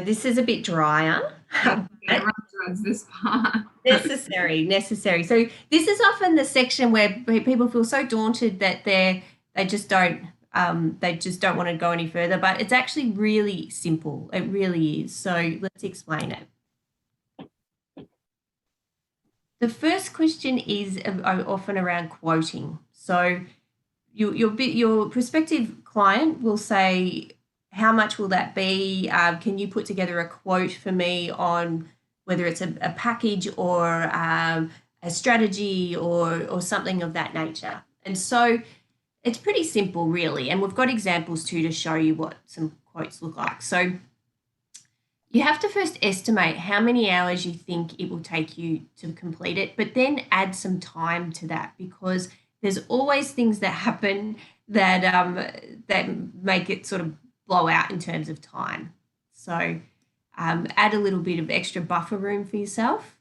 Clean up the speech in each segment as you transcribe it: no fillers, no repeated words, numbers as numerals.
this is a bit drier. Everyone dreads this part. Necessary. So this is often the section where people feel so daunted that they just don't want to go any further. But it's actually really simple. It really is. So let's explain it. The first question is often around quoting. So your prospective client will say, how much will that be? Can you put together a quote for me on whether it's a package or a strategy or something of that nature? And so it's pretty simple, really. And we've got examples too to show you what some quotes look like. So you have to first estimate how many hours you think it will take you to complete it, but then add some time to that, because there's always things that happen that that make it sort of blow out in terms of time. So add a little bit of extra buffer room for yourself.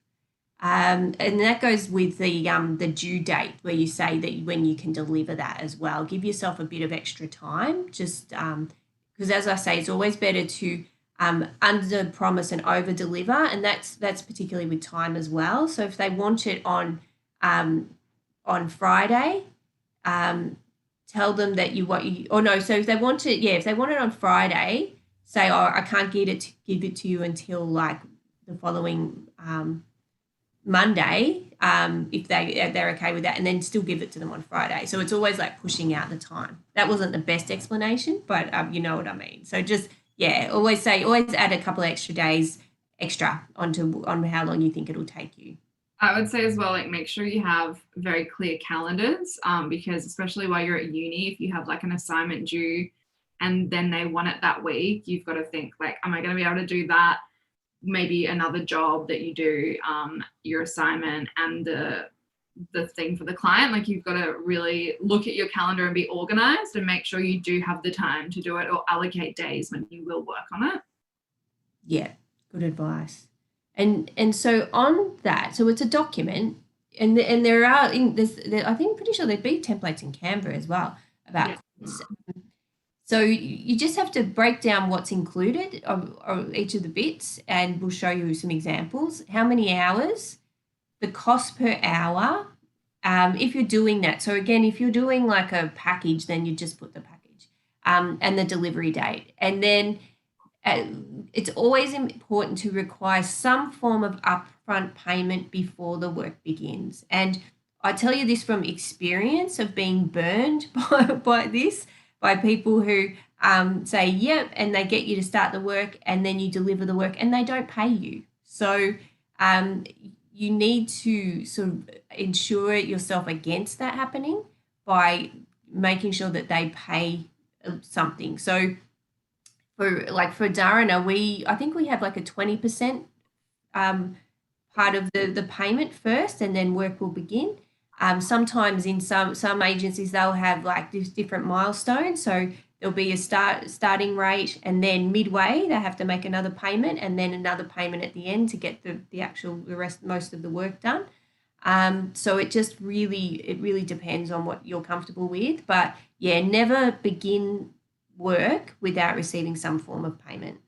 And that goes with the due date, where you say that when you can deliver that as well. Give yourself a bit of extra time, just because as I say, it's always better to under promise and over deliver, and that's particularly with time as well. So if they want it on Friday, tell them that so if they want it on Friday, say, I can't give it to you until like the following Monday, if they're okay with that, and then still give it to them on Friday. So it's always like pushing out the time. That wasn't the best explanation, but you know what I mean. So just always add a couple of extra days on how long you think it'll take you. I would say as well, like, make sure you have very clear calendars, because especially while you're at uni, if you have like an assignment due and then they want it that week, you've got to think like, am I going to be able to do that? Maybe another job that you do, your assignment and the thing for the client. Like, you've got to really look at your calendar and be organized and make sure you do have the time to do it, or allocate days when you will work on it. Yeah, good advice. And so on that, so it's a document, and there are I think pretty sure there'd be templates in Canva as well about this. So you just have to break down what's included of each of the bits, and we'll show you some examples. How many hours, the cost per hour, if you're doing that. So again, if you're doing like a package, then you just put the package, and the delivery date. And then it's always important to require some form of upfront payment before the work begins. And I tell you this from experience of being burned by people who say, yep, and they get you to start the work, and then you deliver the work and they don't pay you. So you need to sort of insure yourself against that happening by making sure that they pay something. So for Darina, I think we have like a 20% part of the payment first, and then work will begin. Sometimes in some agencies, they'll have like different milestones. So there'll be a starting rate, and then midway they have to make another payment, and then another payment at the end to get most of the work done. So it really depends on what you're comfortable with. But yeah, never begin work without receiving some form of payment.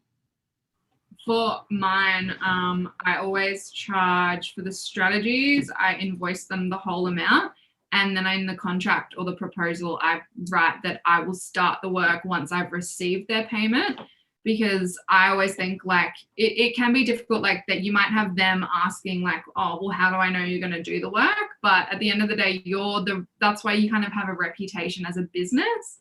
For mine, I always charge for the strategies. I invoice them the whole amount, and then in the contract or the proposal, I write that I will start the work once I've received their payment, because I always think like it can be difficult, like that you might have them asking like, oh, well, how do I know you're going to do the work? But at the end of the day, that's why you kind of have a reputation as a business.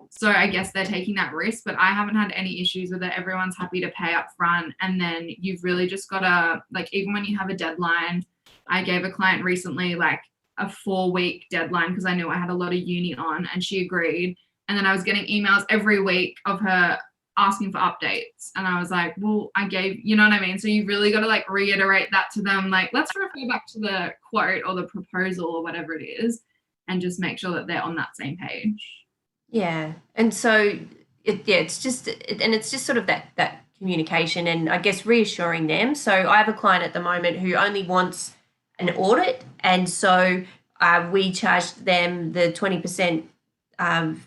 So I guess they're taking that risk, but I haven't had any issues with it. Everyone's happy to pay up front. And then you've really just got to, like, even when you have a deadline, I gave a client recently like a 4-week deadline because I knew I had a lot of uni on, and she agreed. And then I was getting emails every week of her asking for updates. And I was like, well, you know what I mean? So you really got to like reiterate that to them. Like, let's refer back to the quote or the proposal or whatever it is, and just make sure that they're on that same page. Yeah. And so it's just sort of that communication, and I guess reassuring them. So I have a client at the moment who only wants an audit, and so we charged them the 20%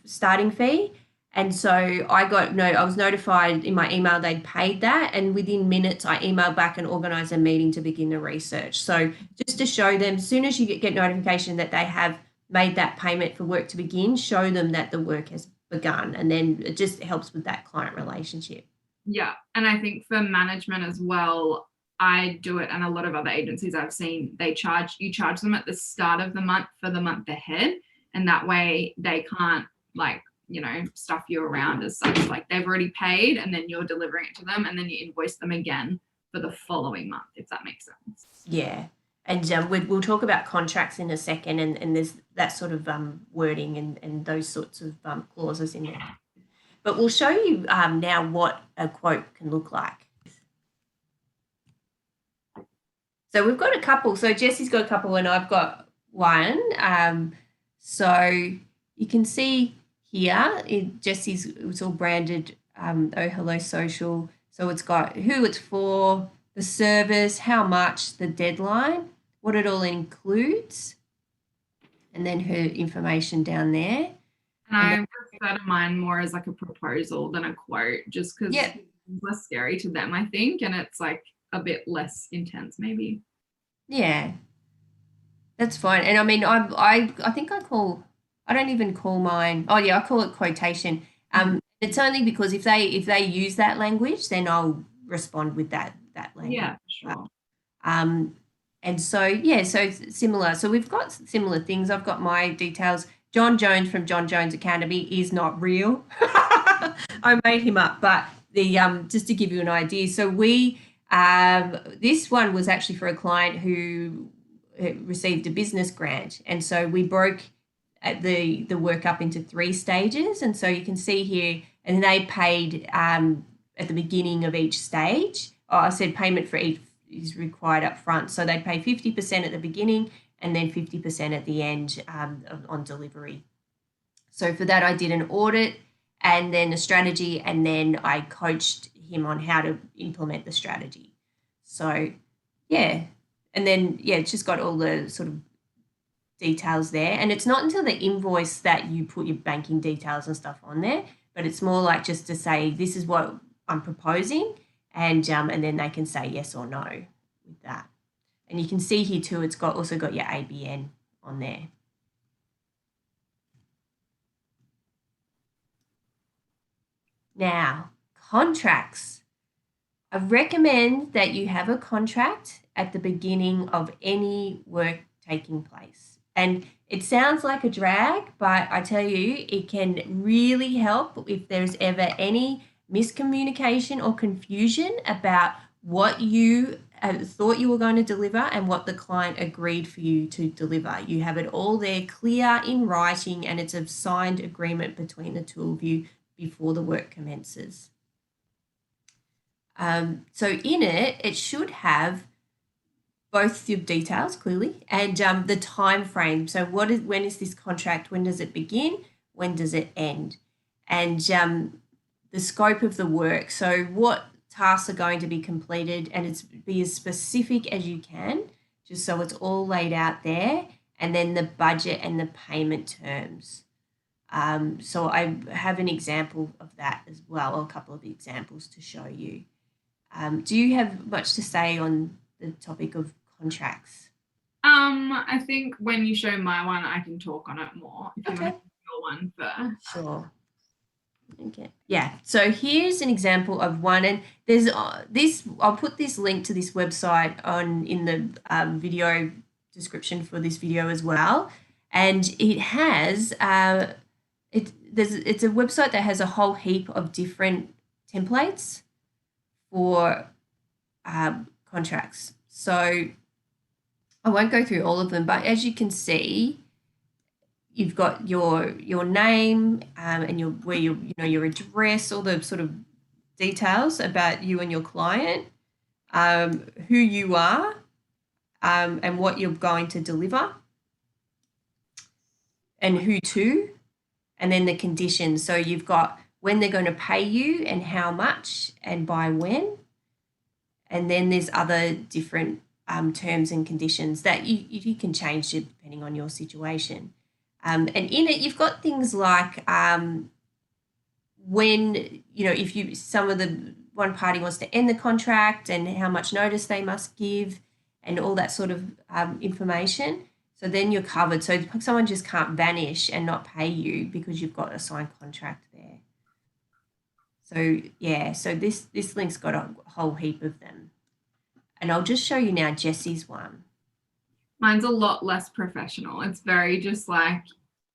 starting fee, And so I was notified in my email they'd paid that, and within minutes I emailed back and organised a meeting to begin the research. So just to show them, as soon as you get notification that they have made that payment for work to begin, show them that the work has begun, and then it just helps with that client relationship. Yeah, and I think for management as well, I do it, and a lot of other agencies I've seen, you charge them at the start of the month for the month ahead, and that way they can't stuff you around as such. Like they've already paid, and then you're delivering it to them, and then you invoice them again for the following month, if that makes sense. Yeah. And we'll talk about contracts in a second, and there's that sort of wording and those sorts of clauses in there. But we'll show you now what a quote can look like. So we've got a couple. So Jesse's got a couple and I've got one. So you can see here, Jesse's, it's all branded Oh Hello Social. So it's got who it's for, the service, how much, the deadline, what it all includes, and then her information down there. And I refer to mine more as like a proposal than a quote, just because it's less scary to them, I think, and it's like a bit less intense maybe. Yeah, that's fine. And I mean, I think I don't even call mine. Oh yeah, I call it quotation. It's only because if they use that language, then I'll respond with that language. Yeah, sure. And so yeah, so similar. So we've got similar things. I've got my details. John Jones from John Jones Academy is not real. I made him up, but the just to give you an idea. So we this one was actually for a client who received a business grant, and so we broke the work up into 3 stages, and so you can see here, and they paid at the beginning of each stage. I said payment for each is required up front, so they pay 50% at the beginning and then 50% at the end on delivery. So for that, I did an audit and then a strategy, and then I coached him on how to implement the strategy. So yeah, and then yeah, it's just got all the sort of details there, and it's not until the invoice that you put your banking details and stuff on there, but it's more like just to say this is what I'm proposing, and then they can say yes or no with that. And you can see here too, it's also got your ABN on there. Now, contracts. I recommend that you have a contract at the beginning of any work taking place. And it sounds like a drag, but I tell you, it can really help if there's ever any miscommunication or confusion about what you thought you were going to deliver and what the client agreed for you to deliver. You have it all there clear in writing, and it's a signed agreement between the two of you before the work commences. So in it should have both your details clearly and the time frame. So when is this contract? When does it begin? When does it end? And the scope of the work. So what tasks are going to be completed, and it's be as specific as you can, just so it's all laid out there. And then the budget and the payment terms. So I have an example of that as well, or a couple of examples to show you. Do you have much to say on the topic of contracts? I think when you show my one, I can talk on it more. If you want to do your one first. Sure. Okay. Yeah. So here's an example of one, and there's this. I'll put this link to this website in the video description for this video as well, and it has it's a website that has a whole heap of different templates for contracts. So I won't go through all of them, but as you can see, you've got your name and your address, all the sort of details about you and your client, who you are, and what you're going to deliver, and who to, and then the conditions. So you've got when they're going to pay you and how much and by when. And then there's other different terms and conditions that you can change depending on your situation. And in it, you've got things like when, if some of the one party wants to end the contract and how much notice they must give and all that sort of information. So then you're covered. So someone just can't vanish and not pay you because you've got a signed contract there. So yeah, so this link's got a whole heap of them. And I'll just show you now Jessie's one. Mine's a lot less professional. It's very just like,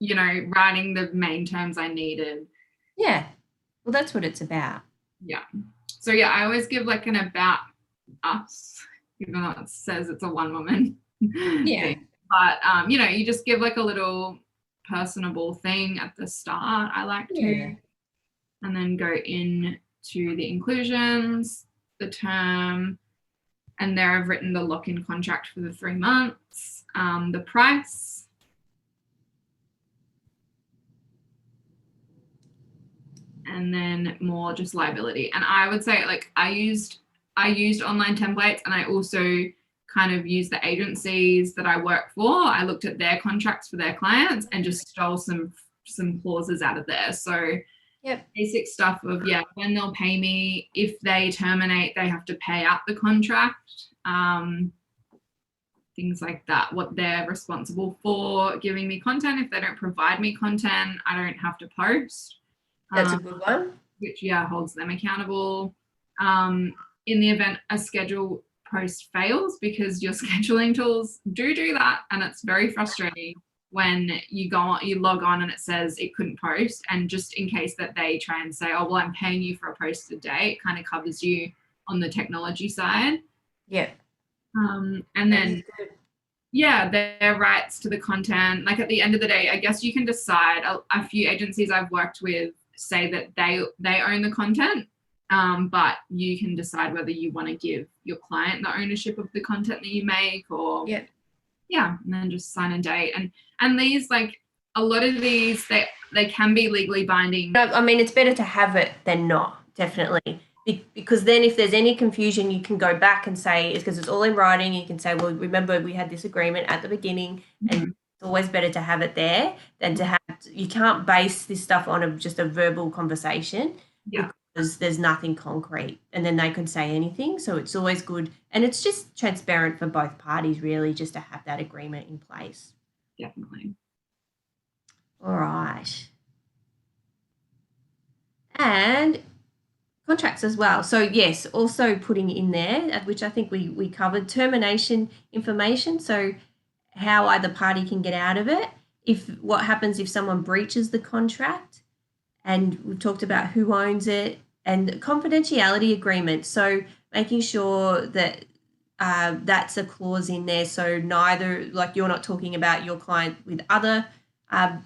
writing the main terms I needed. Yeah. Well, that's what it's about. Yeah. So yeah, I always give like an about us, even though it says it's a one woman thing. But you just give like a little personable thing at the start. I like to, and then go into the inclusions, the term, and there I've written the lock-in contract for the 3 months, the price, and then more just liability. And I would say like I used online templates, and I also kind of used the agencies that I work for. I looked at their contracts for their clients and just stole some clauses out of there. So basic stuff of when they'll pay me, if they terminate, they have to pay out the contract, things like that, what they're responsible for giving me content. If they don't provide me content, I don't have to post. That's a good one. Which holds them accountable. In the event a schedule post fails, because your scheduling tools do that, and it's very frustrating when you log on and it says it couldn't post, and just in case that they try and say, oh well, I'm paying you for a posted day, it kind of covers you on the technology side. And then their rights to the content, like at the end of the day, I guess you can decide. A few agencies I've worked with say that they own the content, but you can decide whether you want to give your client the ownership of the content that you make, or and then just sign and date. And these, like a lot of these, they can be legally binding. I mean, it's better to have it than not, definitely, because then if there's any confusion, you can go back and say, it's because it's all in writing. You can say, well, remember we had this agreement at the beginning, and it's always better to have it there than to have. You can't base this stuff on just a verbal conversation because there's nothing concrete, and then they can say anything. So it's always good, and it's just transparent for both parties, really, just to have that agreement in place. Definitely. All right. And contracts as well. So yes, also putting in there, which I think we covered, termination information. So how either party can get out of it, what happens if someone breaches the contract, and we've talked about who owns it, and confidentiality agreement. So making sure that that's a clause in there. So neither, like, you're not talking about your client with other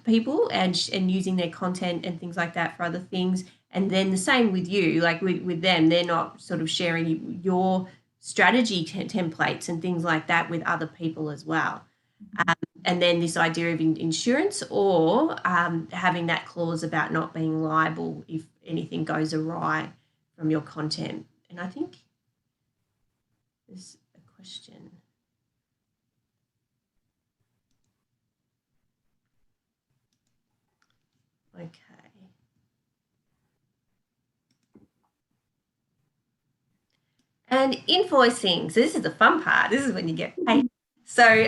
people and using their content and things like that for other things. And then the same with you, like with them, they're not sort of sharing your strategy templates and things like that with other people as well. And then this idea of insurance, or having that clause about not being liable if anything goes awry from your content. And I think there's a question. Okay. And invoicing. So this is the fun part. This is when you get paid. So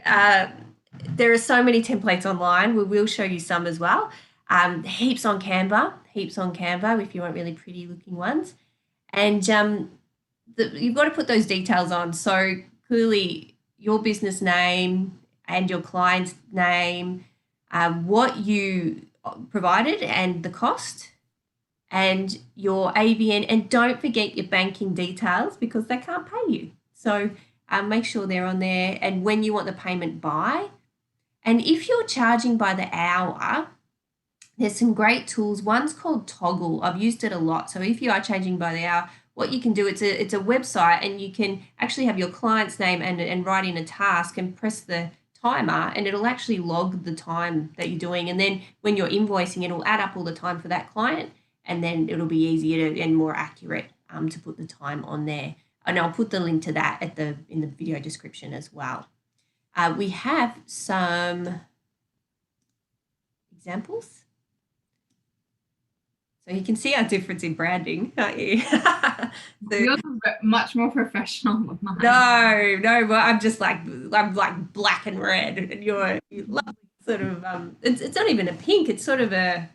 there are so many templates online. We will show you some as well. Heaps on Canva if you want really pretty looking ones. And you've got to put those details on. So clearly your business name and your client's name, what you provided and the cost, and your ABN, and don't forget your banking details because they can't pay you. So make sure they're on there, and when you want the payment by. And if you're charging by the hour, there's some great tools. One's called Toggle. I've used it a lot. So if you are charging by the hour, what you can do, it's a website, and you can actually have your client's name and write in a task and press the timer, and it'll actually log the time that you're doing. And then when you're invoicing, it'll add up all the time for that client, and then it'll be easier and more accurate to put the time on there. And I'll put the link to that in the video description as well. We have some examples. So you can see our difference in branding, can't you? So, Yours is much more professional than mine. no, well, I'm like black and red, and you love sort of it's not even a pink, it's sort of a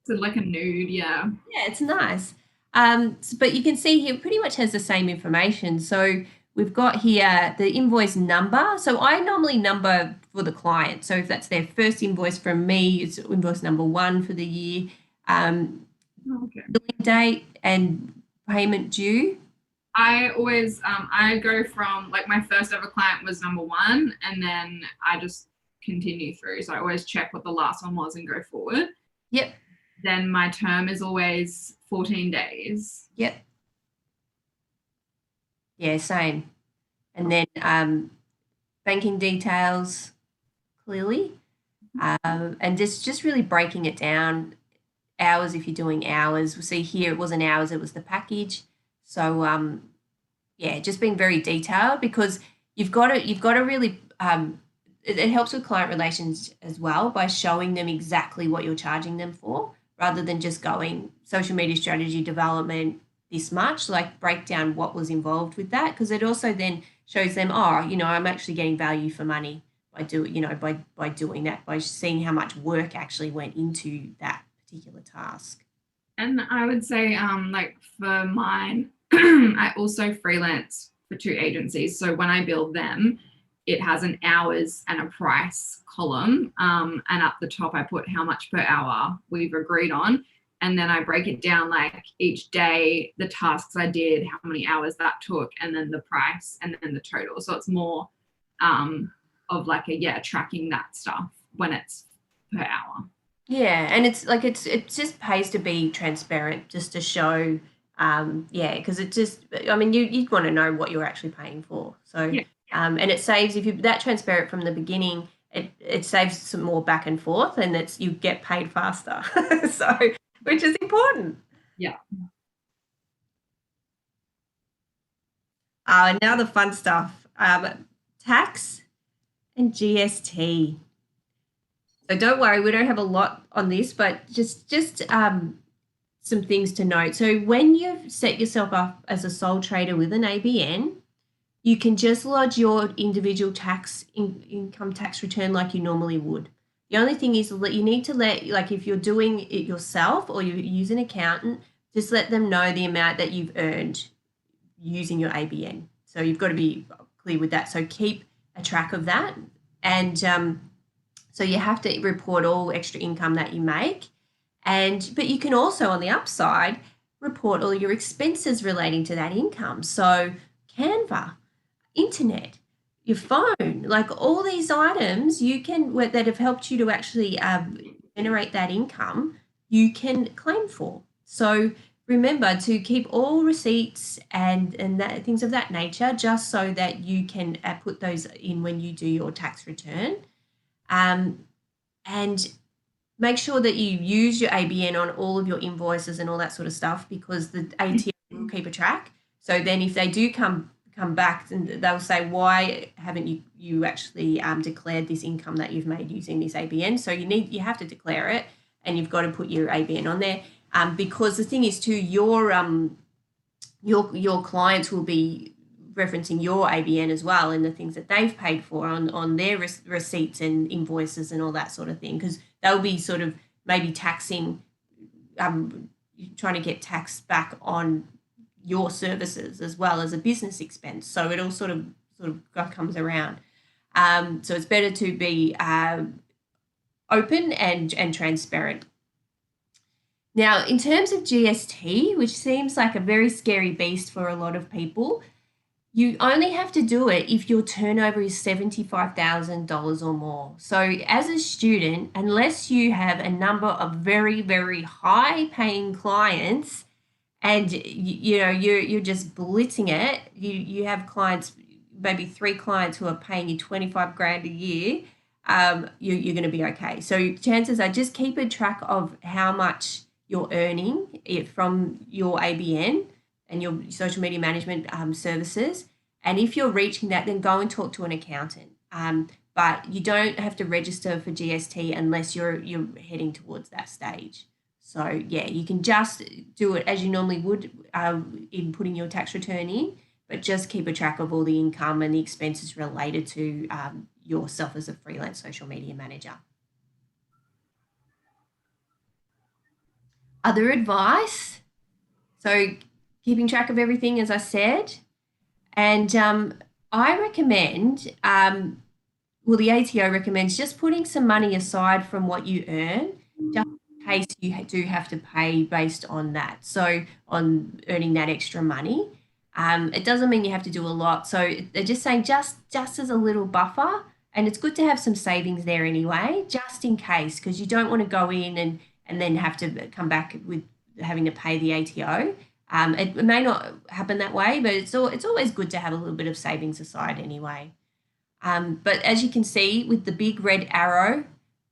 So like a nude, yeah. yeah, it's nice. But you can see here it pretty much has the same information. So we've got here the invoice number. So I normally number for the client. So if that's their first invoice from me, it's invoice number 1 for the year. Okay. Billing date and payment due. I always I go from like my first ever client was number 1, and then I just continue through. So I always check what the last one was and go forward. Yep. Then my term is always 14 days. Yep. Yeah, same. And then banking details clearly. And just really breaking it down. Hours if you're doing hours. We'll see here it wasn't hours, it was the package. So yeah, just being very detailed because you've got to really it helps with client relations as well by showing them exactly what you're charging them for rather than just going social media strategy development this much, like break down what was involved with that because it also then shows them, oh, I'm actually getting value for money by doing that, by seeing how much work actually went into that particular task. And I would say like for mine, I also freelance for 2 agencies. So when I build them, it has an hours and a price column. And up the top, I put how much per hour we've agreed on. And then I break it down like each day, the tasks I did, how many hours that took, and then the price, and then the total. So it's more of like tracking that stuff when it's per hour. Yeah, and it's like it just pays to be transparent, just to show, yeah, because it just, I mean, you'd want to know what you're actually paying for. So, Yeah. And it saves if you're that transparent from the beginning, it saves some more back and forth, and you get paid faster. So, which is important. Yeah. Now the fun stuff, tax and GST. So don't worry, we don't have a lot on this, but just some things to note. So when you've set yourself up as a sole trader with an ABN, you can just lodge your individual income tax return like you normally would. The only thing is that you need to like if you're doing it yourself or you use an accountant, just let them know the amount that you've earned using your ABN. So you've got to be clear with that. So keep a track of that. And so you have to report all extra income that you make. But you can also, on the upside, report all your expenses relating to that income. So Canva, internet, your phone, like all these items that have helped you to actually generate that income, you can claim for. So remember to keep all receipts and things of that nature, just so that you can put those in when you do your tax return. And make sure that you use your ABN on all of your invoices and all that sort of stuff, because the ATO will keep a track. So then if they do come back, and they'll say, why haven't you actually declared this income that you've made using this ABN? So you have to declare it, and you've got to put your ABN on there, because the thing is too, your clients will be referencing your ABN as well, and the things that they've paid for on their receipts and invoices and all that sort of thing, because they'll be sort of maybe taxing, trying to get tax back on your services as well as a business expense. So it all sort of comes around. So it's better to be open and transparent. Now, in terms of GST, which seems like a very scary beast for a lot of people, you only have to do it if your turnover is $75,000 or more. So as a student, unless you have a number of very, very high paying clients and you're just blitzing it, you have clients, maybe 3 clients who are paying you 25 grand a year, you're going to be okay. So chances are, just keep a track of how much you're earning from your ABN and your social media management services. And if you're reaching that, then go and talk to an accountant. But you don't have to register for GST unless you're heading towards that stage. So yeah, you can just do it as you normally would in putting your tax return in, but just keep a track of all the income and the expenses related to yourself as a freelance social media manager. Other advice, so keeping track of everything, as I said, and I recommend, well, the ATO recommends just putting some money aside from what you earn, just in case you do have to pay based on that. So on earning that extra money. It doesn't mean you have to do a lot. So they're just saying just as a little buffer, and it's good to have some savings there anyway, just in case, because you don't want to go in and then have to come back with having to pay the ATO. It may not happen that way, but it's always good to have a little bit of savings aside anyway. But as you can see with the big red arrow,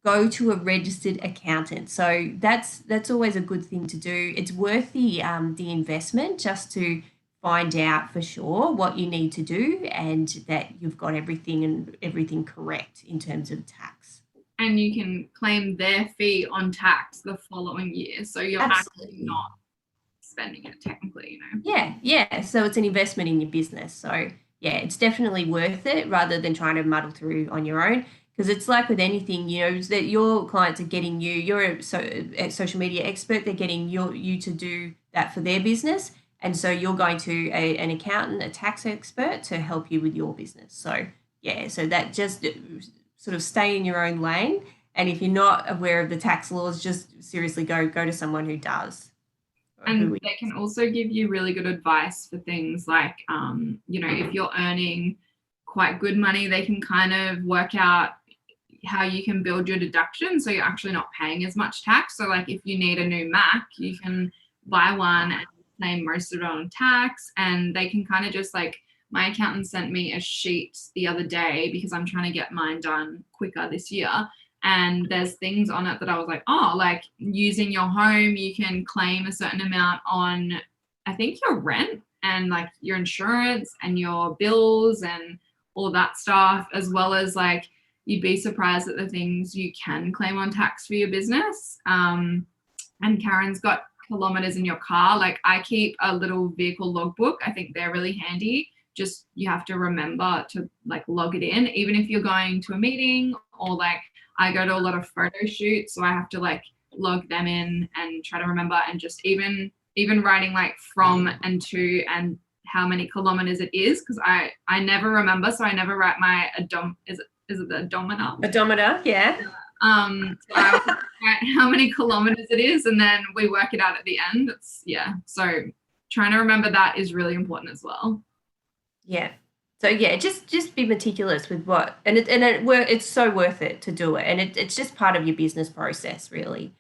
go to a registered accountant. So that's always a good thing to do. It's worth the investment just to find out for sure what you need to do and that you've got everything correct in terms of tax. And you can claim their fee on tax the following year. So you're actually not spending it technically, Yeah. So it's an investment in your business. So yeah, it's definitely worth it rather than trying to muddle through on your own. Because it's like with anything, that your clients are getting you. You're a social media expert. They're getting you to do that for their business, and so you're going to an accountant, a tax expert to help you with your business. So yeah, so that just sort of stay in your own lane. And if you're not aware of the tax laws, just seriously go to someone who does. And they can also give you really good advice for things like, if you're earning quite good money, they can kind of work out how you can build your deduction so you're actually not paying as much tax. So like if you need a new Mac, you can buy one and claim most of it on tax, and they can kind of just like, my accountant sent me a sheet the other day because I'm trying to get mine done quicker this year. And there's things on it that I was like, oh, like using your home, you can claim a certain amount on, I think, your rent and like your insurance and your bills and all that stuff, as well as like, you'd be surprised at the things you can claim on tax for your business. And Karen's got kilometers in your car. Like I keep a little vehicle logbook. I think they're really handy. Just you have to remember to like log it in, even if you're going to a meeting, or like I go to a lot of photo shoots, so I have to like log them in and try to remember, and just even writing like from and to and how many kilometers it is, because I never remember, so I never write my is it the odometer? Odometer, yeah. So I would write how many kilometers it is, and then we work it out at the end. So trying to remember that is really important as well. Yeah. So yeah, just be meticulous with it's so worth it to do it, and it's just part of your business process, really.